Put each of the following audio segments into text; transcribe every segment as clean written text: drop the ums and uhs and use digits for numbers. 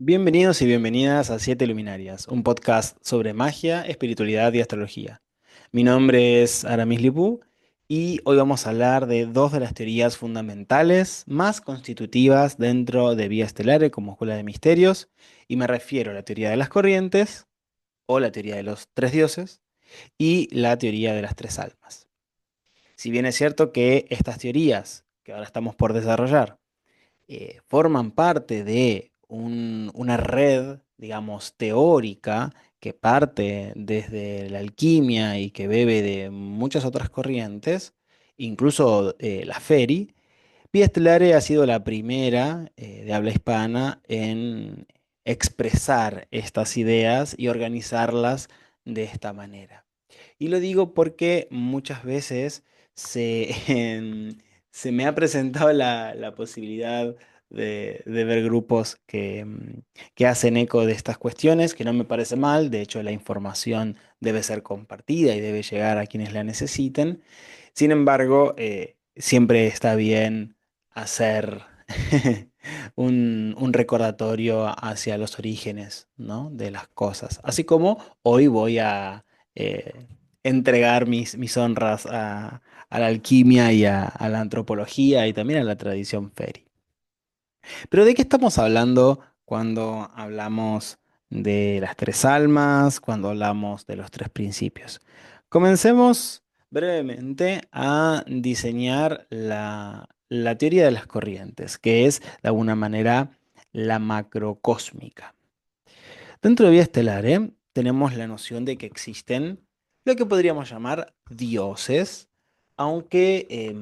Bienvenidos y bienvenidas a Siete Luminarias, un podcast sobre magia, espiritualidad y astrología. Mi nombre es Aramis Lipú y hoy vamos a hablar de dos de las teorías fundamentales más constitutivas dentro de Vía Estelar como escuela de misterios, y me refiero a la teoría de las corrientes o la teoría de los tres dioses y la teoría de las tres almas. Si bien es cierto que estas teorías que ahora estamos por desarrollar forman parte de una red, digamos, teórica que parte desde la alquimia y que bebe de muchas otras corrientes, incluso la Feri. Vía Stellare ha sido la primera de habla hispana en expresar estas ideas y organizarlas de esta manera. Y lo digo porque muchas veces se me ha presentado la posibilidad de ver grupos que hacen eco de estas cuestiones, que no me parece mal. De hecho, la información debe ser compartida y debe llegar a quienes la necesiten. Sin embargo, siempre está bien hacer un recordatorio hacia los orígenes, ¿no?, de las cosas. Así como hoy voy a eh, entregar mis honras a la alquimia y a la antropología y también a la tradición feri. Pero ¿de qué estamos hablando cuando hablamos de las tres almas, cuando hablamos de los tres principios? Comencemos brevemente a diseñar la teoría de las corrientes, que es de alguna manera la macrocósmica. Dentro de Vía Estelar, tenemos la noción de que existen lo que podríamos llamar dioses, aunque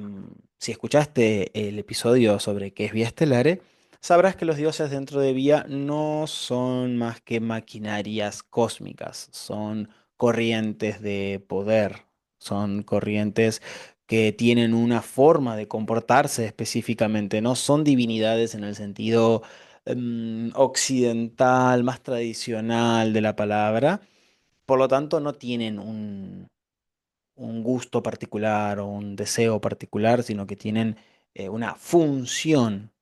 si escuchaste el episodio sobre qué es Vía Estelar, sabrás que los dioses dentro de Vía no son más que maquinarias cósmicas, son corrientes de poder, son corrientes que tienen una forma de comportarse específicamente, no son divinidades en el sentido occidental, más tradicional de la palabra. Por lo tanto, no tienen un gusto particular o un deseo particular, sino que tienen una función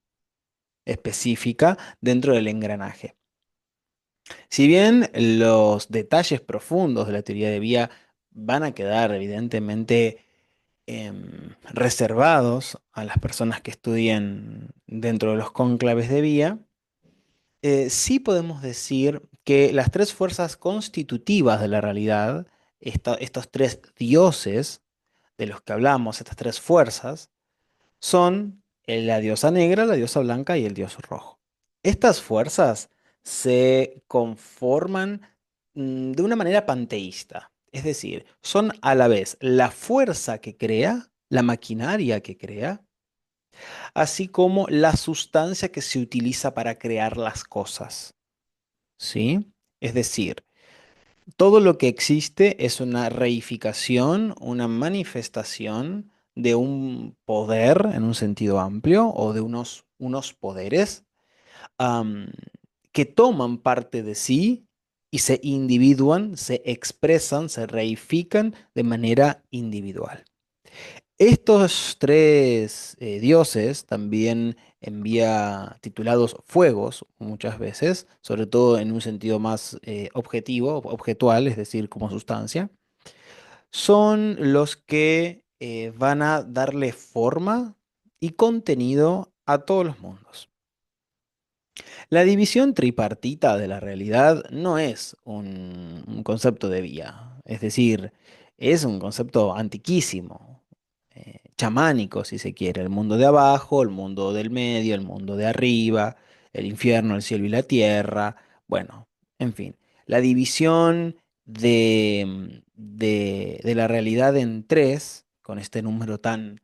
específica dentro del engranaje. Si bien los detalles profundos de la teoría de Vía van a quedar evidentemente reservados a las personas que estudien dentro de los cónclaves de Vía, sí podemos decir que las tres fuerzas constitutivas de la realidad, estos tres dioses de los que hablamos, estas tres fuerzas, son la diosa negra, la diosa blanca y el dios rojo. Estas fuerzas se conforman de una manera panteísta, es decir, son a la vez la fuerza que crea, la maquinaria que crea, así como la sustancia que se utiliza para crear las cosas. ¿Sí? Es decir, todo lo que existe es una reificación, una manifestación de un poder en un sentido amplio o de unos poderes am, que toman parte de sí y se individúan, se expresan, se reifican de manera individual. Estos tres dioses también envía titulados fuegos muchas veces, sobre todo en un sentido más objetivo, objetual, es decir, como sustancia, son los que van a darle forma y contenido a todos los mundos. La división tripartita de la realidad no es un concepto de vía, es decir, es un concepto antiquísimo, chamánico si se quiere, el mundo de abajo, el mundo del medio, el mundo de arriba, el infierno, el cielo y la tierra, bueno, en fin, la división de la realidad en tres, con este número tan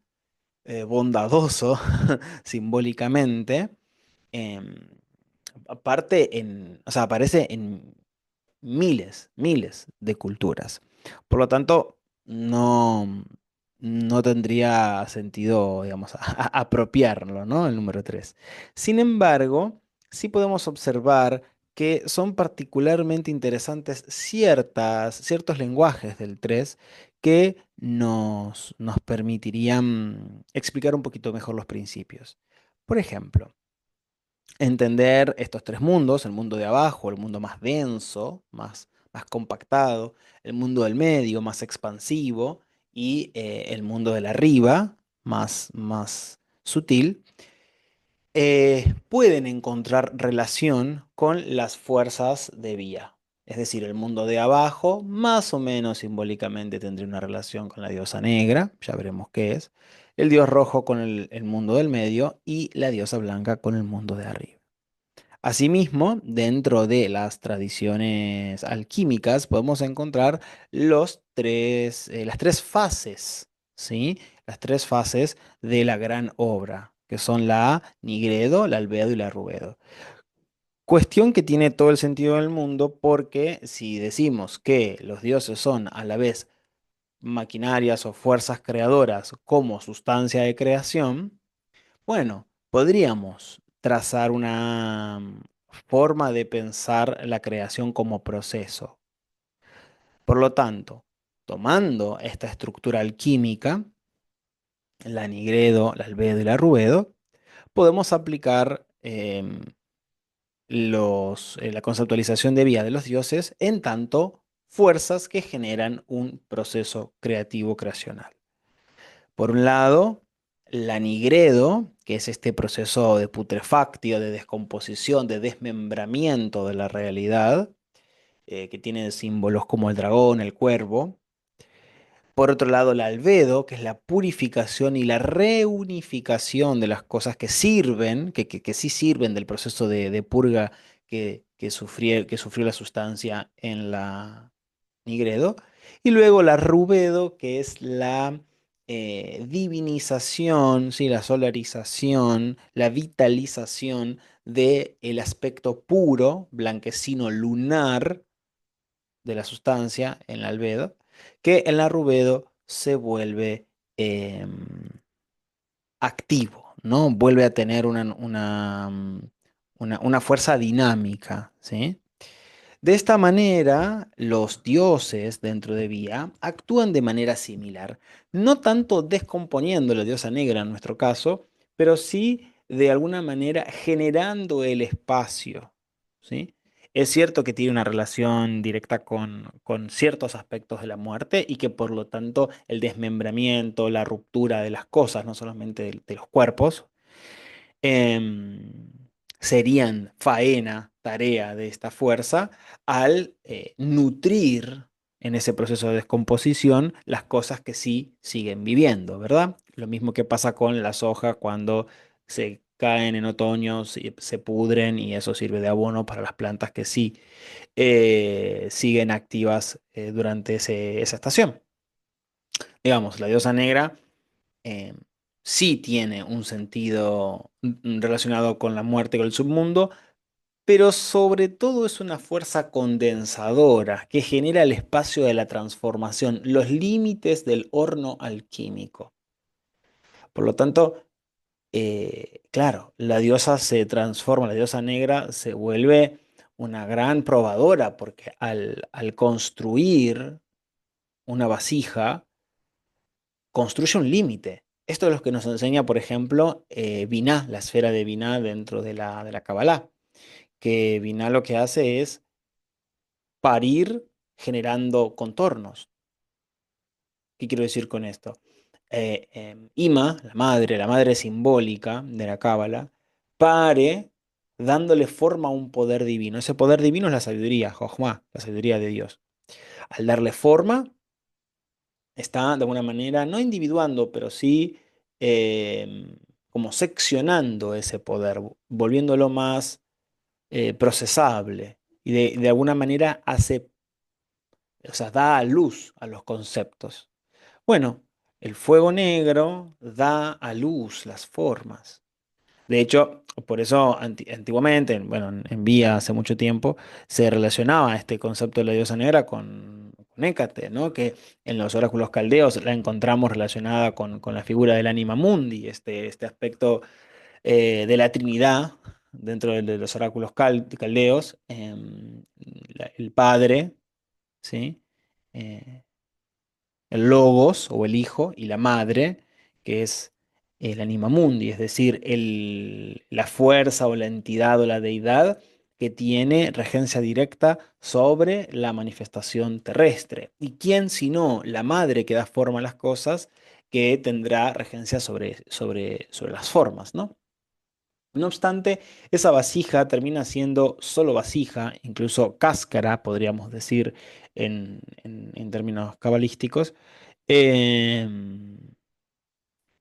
bondadoso simbólicamente, em, o sea, aparece en miles de culturas. Por lo tanto, no tendría sentido, digamos, apropiarlo, ¿no? El número 3. Sin embargo, sí podemos observar que son particularmente interesantes ciertos lenguajes del 3 que nos permitirían explicar un poquito mejor los principios. Por ejemplo, entender estos tres mundos, el mundo de abajo, el mundo más denso, más compactado, el mundo del medio, más expansivo, y el mundo del arriba, más sutil, pueden encontrar relación con las fuerzas de vía. Es decir, el mundo de abajo, más o menos simbólicamente, tendría una relación con la diosa negra, ya veremos qué es, el dios rojo con el mundo del medio y la diosa blanca con el mundo de arriba. Asimismo, dentro de las tradiciones alquímicas podemos encontrar las tres fases, ¿sí? Las tres fases de la gran obra, que son la nigredo, la albedo y la rubedo. Cuestión que tiene todo el sentido del mundo porque si decimos que los dioses son a la vez maquinarias o fuerzas creadoras como sustancia de creación, bueno, podríamos trazar una forma de pensar la creación como proceso. Por lo tanto, tomando esta estructura alquímica, la nigredo, la albedo y la rubedo, podemos aplicar la conceptualización de vida de los dioses en tanto fuerzas que generan un proceso creativo creacional. Por un lado, la nigredo, que es este proceso de putrefactio, de descomposición, de desmembramiento de la realidad, que tiene símbolos como el dragón, el cuervo. Por otro lado, la albedo, que es la purificación y la reunificación de las cosas que sirven, que sí sirven del proceso de purga que sufrió la sustancia en la nigredo. Y luego la rubedo, que es la divinización, ¿sí? La solarización, la vitalización del aspecto puro, blanquecino, lunar de la sustancia en la albedo, que en la rubedo se vuelve activo, ¿no? Vuelve a tener una fuerza dinámica, ¿sí? De esta manera, los dioses dentro de Vía actúan de manera similar, no tanto descomponiendo la diosa negra en nuestro caso, pero sí de alguna manera generando el espacio, ¿sí? Es cierto que tiene una relación directa con ciertos aspectos de la muerte y que por lo tanto el desmembramiento, la ruptura de las cosas, no solamente de los cuerpos, em, serían faena, tarea de esta fuerza, al nutrir en ese proceso de descomposición las cosas que sí siguen viviendo, ¿verdad? Lo mismo que pasa con las hojas cuando se caen en otoño, se pudren y eso sirve de abono para las plantas que sí siguen activas durante esa estación. Digamos, la diosa negra eh, sí tiene un sentido relacionado con la muerte, con el submundo, pero sobre todo es una fuerza condensadora que genera el espacio de la transformación, los límites del horno alquímico. Por lo tanto, claro, la diosa se transforma, la diosa negra se vuelve una gran probadora, porque al construir una vasija, construye un límite. Esto es lo que nos enseña, por ejemplo, Binah, la esfera de Binah dentro de la Kabbalah, que Binah lo que hace es parir generando contornos. ¿Qué quiero decir con esto? Ima, la madre simbólica de la Cábala, pare dándole forma a un poder divino. Ese poder divino es la sabiduría, Jochma, la sabiduría de Dios. Al darle forma, está de alguna manera, no individuando, pero sí como seccionando ese poder, volviéndolo más procesable y de alguna manera hace, o sea, da a luz a los conceptos. Bueno, el fuego negro da a luz las formas. De hecho, por eso antiguamente, bueno, en Vía hace mucho tiempo, se relacionaba este concepto de la diosa negra con Hécate, ¿no? Que en los oráculos caldeos la encontramos relacionada con la figura del anima mundi, este aspecto de la Trinidad dentro de los oráculos caldeos, el Padre, ¿sí? Eh, el Logos o el Hijo y la Madre, que es el anima mundi, es decir, la fuerza o la entidad o la deidad que tiene regencia directa sobre la manifestación terrestre. ¿Y quién sino la madre que da forma a las cosas que tendrá regencia sobre las formas, ¿no? No obstante, esa vasija termina siendo solo vasija, incluso cáscara, podríamos decir en términos cabalísticos, em,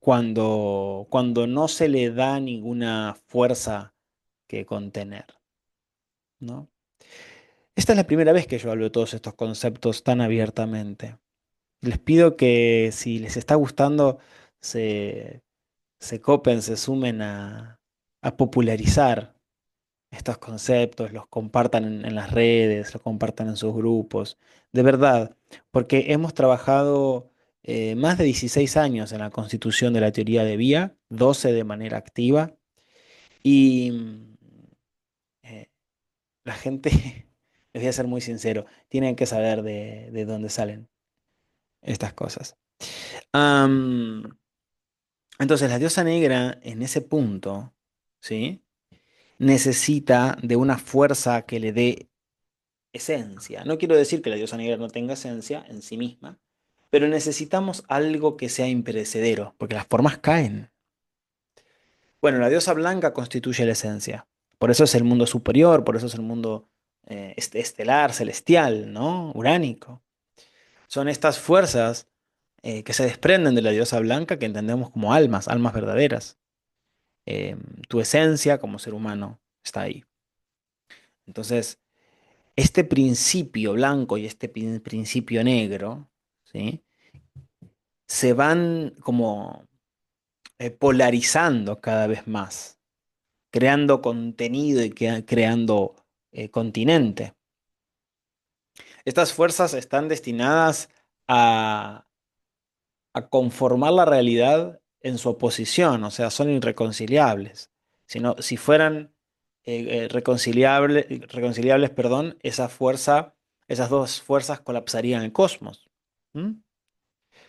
cuando no se le da ninguna fuerza que contener, ¿no? Esta es la primera vez que yo hablo de todos estos conceptos tan abiertamente. Les pido que si les está gustando, se, se copen, se sumen a popularizar estos conceptos, los compartan en las redes, los compartan en sus grupos. De verdad, porque hemos trabajado más de 16 años en la constitución de la teoría de Vía, 12 de manera activa, y eh, la gente, les voy a ser muy sincero, tienen que saber de dónde salen estas cosas. Am, entonces, la diosa negra en ese punto, ¿sí? Necesita de una fuerza que le dé esencia. No quiero decir que la diosa negra no tenga esencia en sí misma, pero necesitamos algo que sea imperecedero, porque las formas caen. Bueno, la diosa blanca constituye la esencia. Por eso es el mundo superior, por eso es el mundo estelar, celestial, ¿no? Uránico. Son estas fuerzas que se desprenden de la diosa blanca que entendemos como almas, almas verdaderas. Tu esencia como ser humano está ahí. Entonces, este principio blanco y este principio negro, ¿sí? Se van como polarizando cada vez más, creando contenido y creando continente. Estas fuerzas están destinadas a, a conformar la realidad en su oposición, o sea, son irreconciliables. Si fueran reconciliables, perdón, esas dos fuerzas colapsarían el cosmos. ¿Mm?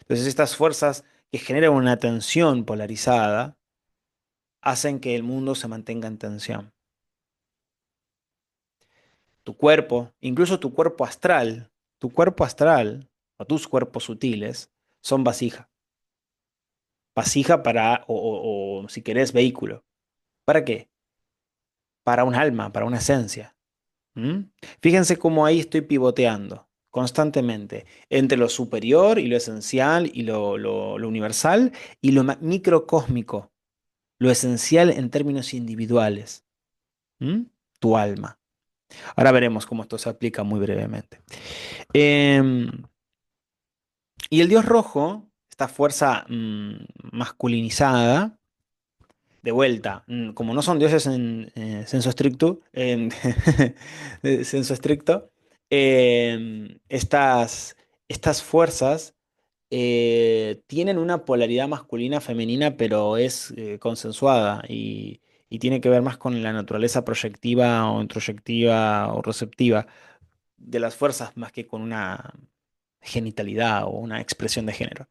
Entonces, estas fuerzas que generan una tensión polarizada hacen que el mundo se mantenga en tensión. Tu cuerpo, incluso tu cuerpo astral o tus cuerpos sutiles son vasija. Vasija para, o si querés, vehículo. ¿Para qué? Para un alma, para una esencia. ¿Mm? Fíjense cómo ahí estoy pivoteando constantemente entre lo superior y lo esencial y lo universal y lo microcósmico, lo esencial en términos individuales. ¿Mm? Tu alma. Ahora veremos cómo esto se aplica muy brevemente. Em, y el dios rojo, esta fuerza masculinizada, de vuelta, como no son dioses en senso estricto, de senso estricto, estas fuerzas tienen una polaridad masculina-femenina, pero es consensuada y tiene que ver más con la naturaleza proyectiva o introyectiva o receptiva de las fuerzas más que con una genitalidad o una expresión de género.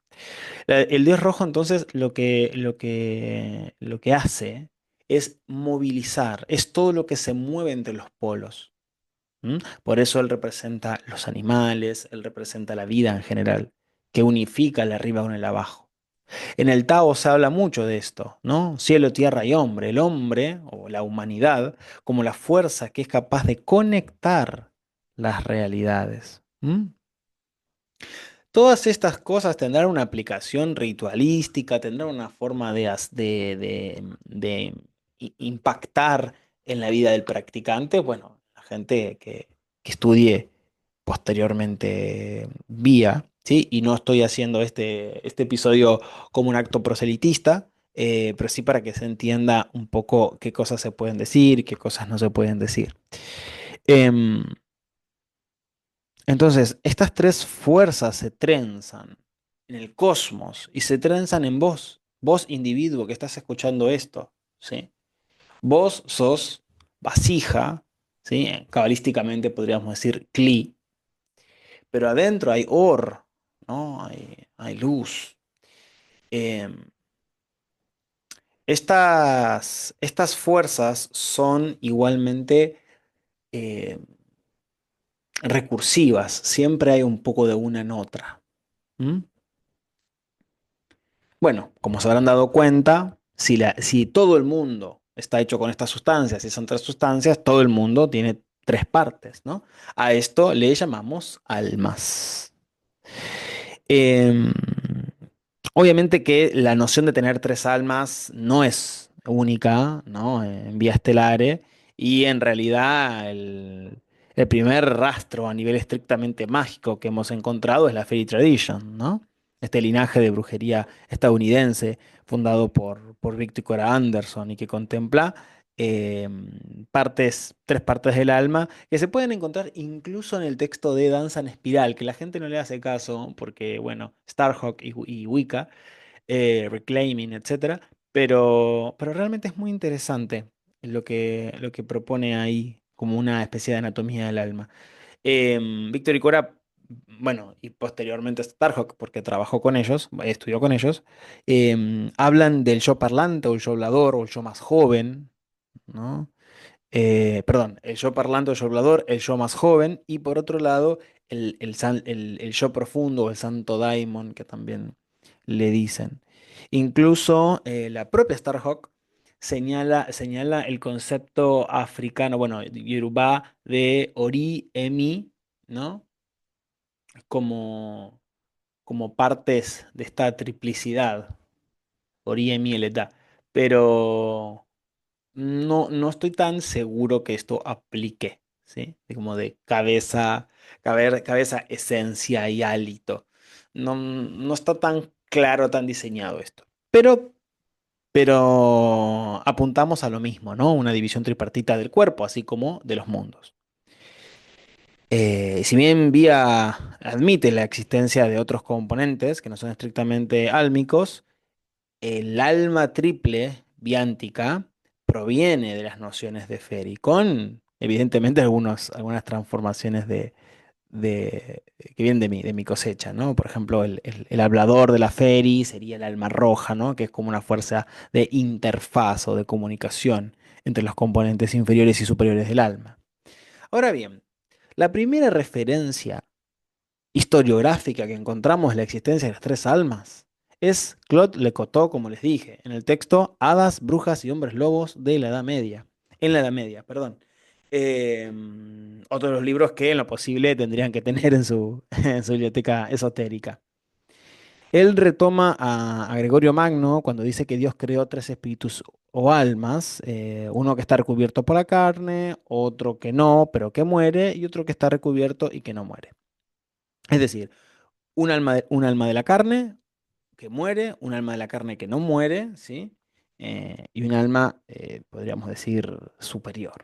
El dios rojo entonces lo que hace es movilizar, es todo lo que se mueve entre los polos. ¿M? Por eso él representa los animales, él representa la vida en general, que unifica el arriba con el abajo. En el Tao se habla mucho de esto, ¿no? Cielo, tierra y hombre. El hombre o la humanidad como la fuerza que es capaz de conectar las realidades. ¿M? Todas estas cosas tendrán una aplicación ritualística, tendrán una forma de impactar en la vida del practicante. Bueno, la gente que estudie posteriormente vía, ¿sí? Y no estoy haciendo este episodio como un acto proselitista, pero sí para que se entienda un poco qué cosas se pueden decir y qué cosas no se pueden decir. Em, entonces, estas tres fuerzas se trenzan en el cosmos y se trenzan en vos individuo que estás escuchando esto, ¿sí? Vos sos vasija, ¿sí? Cabalísticamente podríamos decir cli, pero adentro hay or, ¿no? Hay luz. Em, Estas fuerzas son igualmente eh, recursivas, siempre hay un poco de una en otra. ¿Mm? Bueno, como se habrán dado cuenta, si todo el mundo está hecho con estas sustancias y son tres sustancias, todo el mundo tiene tres partes, ¿no? A esto le llamamos almas. Em, Obviamente que la noción de tener tres almas no es única, ¿no? En vía estelares, y en realidad el primer rastro a nivel estrictamente mágico que hemos encontrado es la Fairy Tradition, ¿no? Este linaje de brujería estadounidense fundado por Victor Cora Anderson y que contempla eh, tres partes del alma que se pueden encontrar incluso en el texto de Danza en Espiral, que la gente no le hace caso porque, bueno, Starhawk y Wicca, Reclaiming, etcétera, pero realmente es muy interesante lo que propone ahí como una especie de anatomía del alma. Víctor y Cora, bueno, y posteriormente Starhawk, porque trabajó con ellos, estudió con ellos, hablan del yo parlante o el yo hablador o el yo más joven, ¿no? Perdón, el yo parlante o yo hablador, el yo más joven, y por otro lado, el yo profundo o el santo daimon, que también le dicen. Incluso la propia Starhawk señala el concepto africano, bueno, Yorubá, de Ori, Emi, ¿no? Como, como partes de esta triplicidad, Ori, Emi, Eletá. Pero. No estoy tan seguro que esto aplique, ¿sí? Como de cabeza, esencia y hálito. No está tan claro, tan diseñado esto. Pero apuntamos a lo mismo, ¿no? Una división tripartita del cuerpo, así como de los mundos. Si bien Vía admite la existencia de otros componentes que no son estrictamente álmicos, el alma triple biántica proviene de las nociones de Feri, con evidentemente algunas transformaciones que vienen de mi cosecha, ¿no? Por ejemplo, el hablador de la Feri sería el alma roja, ¿no? Que es como una fuerza de interfaz o de comunicación entre los componentes inferiores y superiores del alma. Ahora bien, la primera referencia historiográfica que encontramos de la existencia de las tres almas es Claude Lecoteau, como les dije, en el texto Hadas, Brujas y Hombres Lobos de la Edad Media. En la Edad Media, perdón. Otro de los libros que en lo posible tendrían que tener en su biblioteca esotérica. Él retoma a Gregorio Magno cuando dice que Dios creó tres espíritus o almas, uno que está recubierto por la carne, otro que no, pero que muere, y otro que está recubierto y que no muere. Es decir, un alma de la carne que muere, un alma de la carne que no muere, ¿sí? Y un alma, podríamos decir, superior.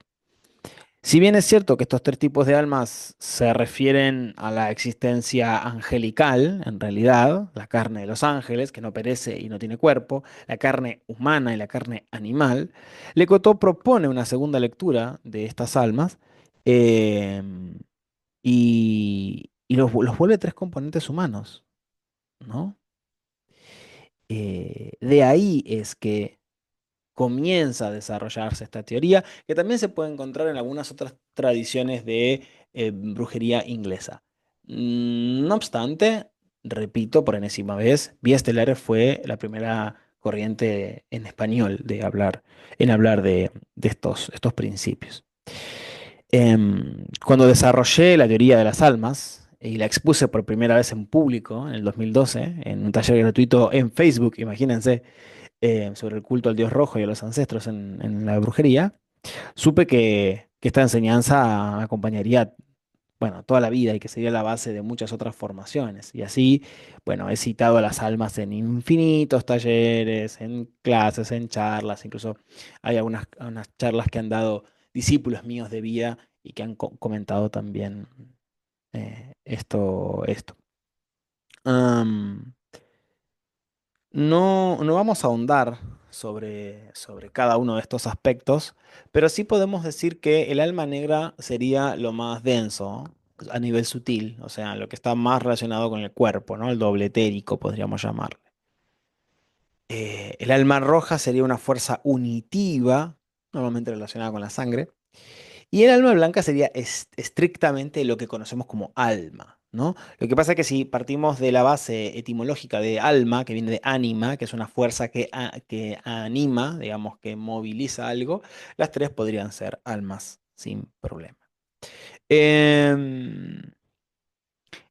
Si bien es cierto que estos tres tipos de almas se refieren a la existencia angelical, en realidad, la carne de los ángeles, que no perece y no tiene cuerpo, la carne humana y la carne animal, Lecoteau propone una segunda lectura de estas almas eh, y los vuelve tres componentes humanos, ¿no? De ahí es que comienza a desarrollarse esta teoría, que también se puede encontrar en algunas otras tradiciones de brujería inglesa. No obstante, repito por enésima vez, Vía Estelar fue la primera corriente en español en hablar de estos principios. Cuando desarrollé la teoría de las almas y la expuse por primera vez en público en el 2012, en un taller gratuito en Facebook, imagínense, sobre el culto al dios rojo y a los ancestros en la brujería, supe que esta enseñanza me acompañaría, bueno, toda la vida y que sería la base de muchas otras formaciones. Y así, bueno, he citado a las almas en infinitos talleres, en clases, en charlas, incluso hay unas charlas que han dado discípulos míos de vida y que han comentado también esto. Am, no vamos a ahondar sobre cada uno de estos aspectos, pero sí podemos decir que el alma negra sería lo más denso a nivel sutil, o sea, lo que está más relacionado con el cuerpo, ¿no? El doble etérico, podríamos llamarle. El alma roja sería una fuerza unitiva, normalmente relacionada con la sangre. Y el alma blanca sería estrictamente lo que conocemos como alma, ¿no? Lo que pasa es que si partimos de la base etimológica de alma, que viene de ánima, que es una fuerza que anima, digamos, que moviliza algo, las tres podrían ser almas sin problema. Em,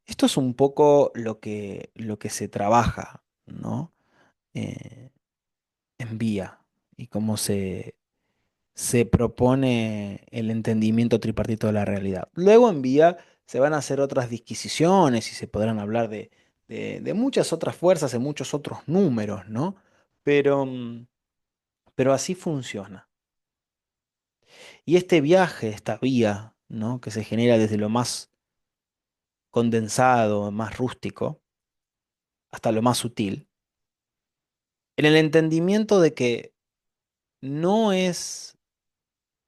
Esto es un poco lo que se trabaja, ¿no? Eh, en vía y cómo se propone el entendimiento tripartito de la realidad. Luego en vía se van a hacer otras disquisiciones y se podrán hablar de muchas otras fuerzas, de muchos otros números, ¿no? Pero, pero así funciona. Y este viaje, esta vía, ¿no? Que se genera desde lo más condensado, más rústico, hasta lo más sutil, en el entendimiento de que no es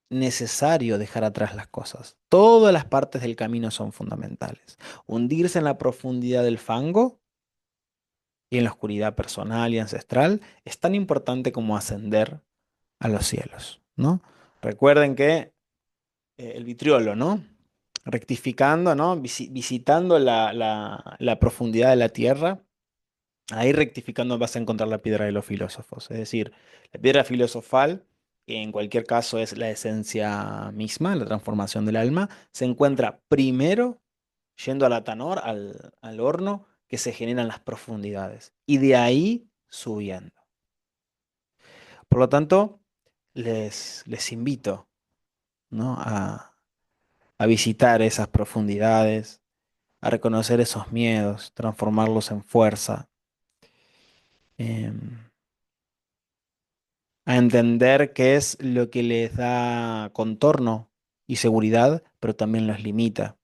necesario dejar atrás las cosas. Todas las partes del camino son fundamentales. Hundirse en la profundidad del fango y en la oscuridad personal y ancestral es tan importante como ascender a los cielos, ¿no? Recuerden que el vitriolo, ¿no? Rectificando, ¿no? Visitando la profundidad de la tierra. Ahí rectificando vas a encontrar la piedra de los filósofos. Es decir, la piedra filosofal, que en cualquier caso es la esencia misma, la transformación del alma, se encuentra primero yendo al atanor, al horno, que se generan las profundidades. Y de ahí subiendo. Por lo tanto, les invito, ¿no? a visitar esas profundidades, a reconocer esos miedos, transformarlos en fuerza. em, a entender qué es lo que les da contorno y seguridad, pero también los limita,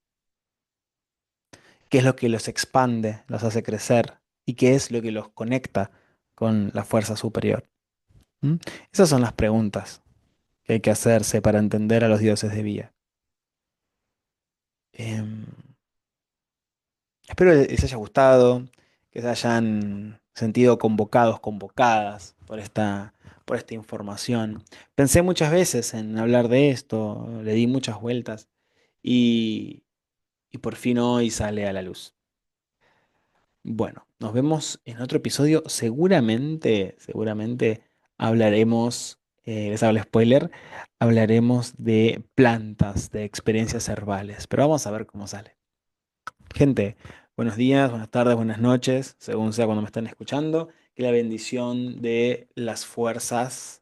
qué es lo que los expande, los hace crecer y qué es lo que los conecta con la fuerza superior. ¿Mm? Esas son las preguntas que hay que hacerse para entender a los dioses de Vía. Em, Espero que les haya gustado, que se hayan sentido convocados, convocadas por esta información. Pensé muchas veces en hablar de esto, le di muchas vueltas y, y por fin hoy sale a la luz. Bueno, nos vemos en otro episodio. Seguramente hablaremos, les hago el spoiler, hablaremos de plantas, de experiencias herbales, pero vamos a ver cómo sale. Gente, buenos días, buenas tardes, buenas noches, según sea cuando me estén escuchando. Que la bendición de las fuerzas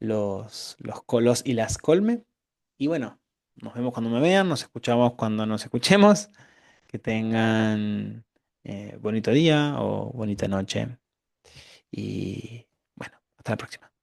los colos y las colme. Y bueno, nos vemos cuando me vean, nos escuchamos cuando nos escuchemos. Que tengan bonito día o bonita noche. Y bueno, hasta la próxima.